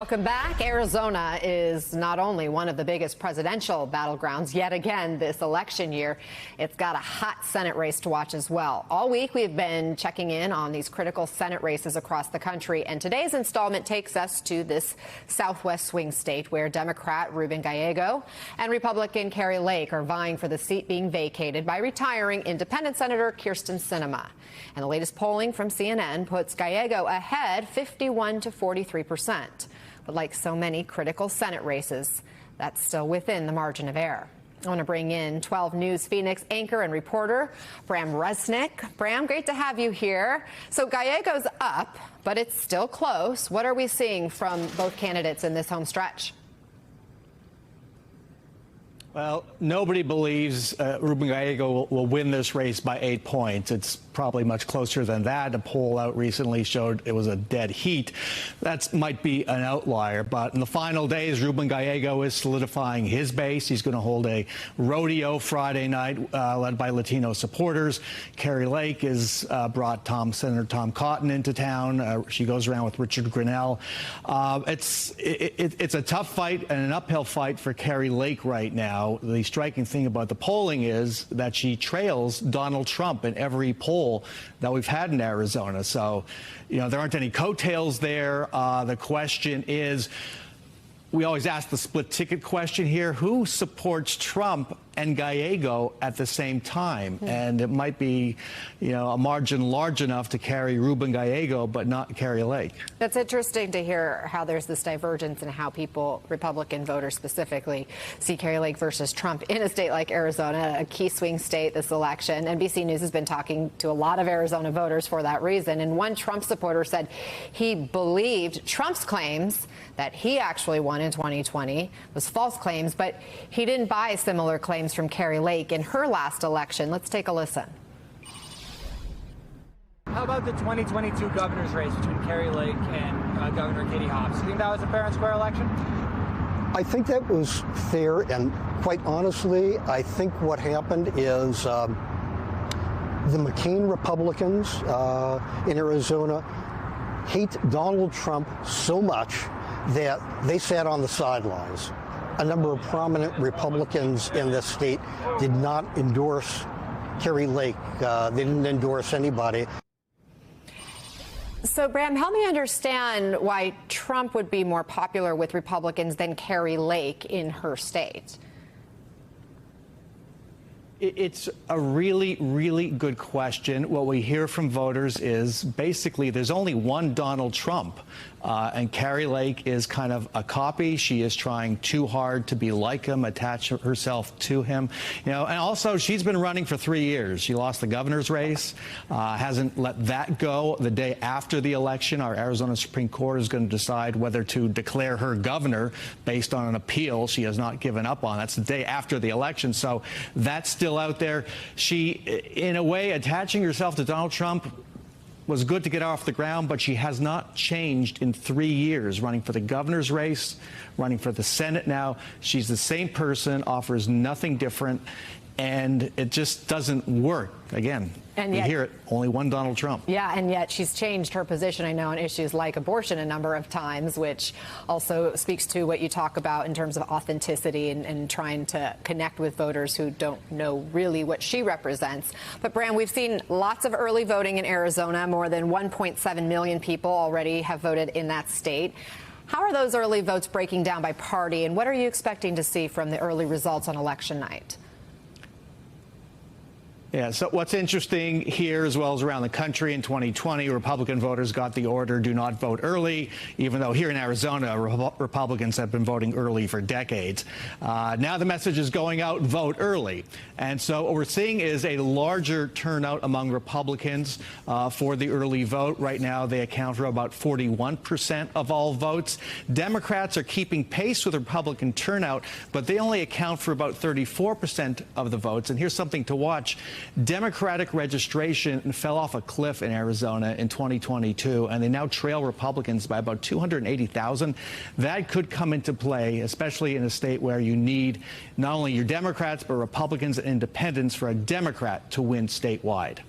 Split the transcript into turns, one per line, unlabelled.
Welcome back. Arizona is not only one of the biggest presidential battlegrounds yet again this election year, it's got a hot Senate race to watch as well. All week we've been checking in on these critical Senate races across the country, and today's installment takes us to this southwest swing state where Democrat Ruben Gallego and Republican Kari Lake are vying for the seat being vacated by retiring independent Senator Kyrsten Sinema. And the latest polling from CNN puts Gallego ahead 51 to 43%. But like so many critical Senate races, that's still within the margin of error. I want to bring in 12 News Phoenix anchor and reporter Bram Resnick. Bram, great to have you here. So Gallego's up, but it's still close. What are we seeing from both candidates in this home stretch?
Well, nobody believes Ruben Gallego will win this race by 8 points. It's probably much closer than that. A poll out recently showed it was a dead heat. That might be an outlier. But in the final days, Ruben Gallego is solidifying his base. He's going to hold a rodeo Friday night led by Latino supporters. Kari Lake has brought Senator Tom Cotton into town. She goes around with Richard Grenell. It's a tough fight and an uphill fight for Kari Lake right now. The striking thing about the polling is that she trails Donald Trump in every poll that we've had in Arizona. So, there aren't any coattails there. The question is, we always ask the split ticket question here. Who supports Trump and Gallego at the same time? And it might be, a margin large enough to carry Ruben Gallego, but not Kari Lake.
That's interesting to hear how there's this divergence in how people, Republican voters specifically, see Kari Lake versus Trump in a state like Arizona, a key swing state this election. NBC News has been talking to a lot of Arizona voters for that reason. And one Trump supporter said he believed Trump's claims that he actually won in 2020 was false claims, but he didn't buy similar claims from Kari Lake in her last election. Let's take a listen.
How about the 2022 governor's race between Kari Lake and Governor Katie Hobbs? Do you think that was a fair and square election?
I think that was fair, and quite honestly, I think what happened is the McCain Republicans in Arizona hate Donald Trump so much that they sat on the sidelines. A number of prominent Republicans in this state did not endorse Kari Lake. They didn't endorse anybody.
So, Bram, help me understand why Trump would be more popular with Republicans than Kari Lake in her state.
It's a really, really good question. What we hear from voters is basically there's only one Donald Trump, and Kari Lake is kind of a copy. She is trying too hard to be like him, attach herself to him. And also she's been running for 3 years. She lost the governor's race, hasn't let that go. The day after the election, our Arizona Supreme Court is going to decide whether to declare her governor based on an appeal she has not given up on. That's the day after the election. So that's still out there. She, in a way, attaching herself to Donald Trump was good to get off the ground, but she has not changed in 3 years, running for the governor's race, running for the Senate now. She's the same person, offers nothing different, and it just doesn't work. Again, and yet, you hear it, only one Donald Trump.
Yeah, and yet she's changed her position, I know, on issues like abortion a number of times, which also speaks to what you talk about in terms of authenticity and trying to connect with voters who don't know really what she represents. But, Bram, we've seen lots of early voting in Arizona. More than 1.7 million people already have voted in that state. How are those early votes breaking down by party, and what are you expecting to see from the early results on election night?
Yeah, so what's interesting here, as well as around the country in 2020, Republican voters got the order, do not vote early, even though here in Arizona, Republicans have been voting early for decades. Now the message is going out, vote early. And so what we're seeing is a larger turnout among Republicans for the early vote. Right now, they account for about 41% of all votes. Democrats are keeping pace with Republican turnout, but they only account for about 34% of the votes. And here's something to watch. Democratic registration fell off a cliff in Arizona in 2022, and they now trail Republicans by about 280,000. That could come into play, especially in a state where you need not only your Democrats, but Republicans and independents for a Democrat to win statewide.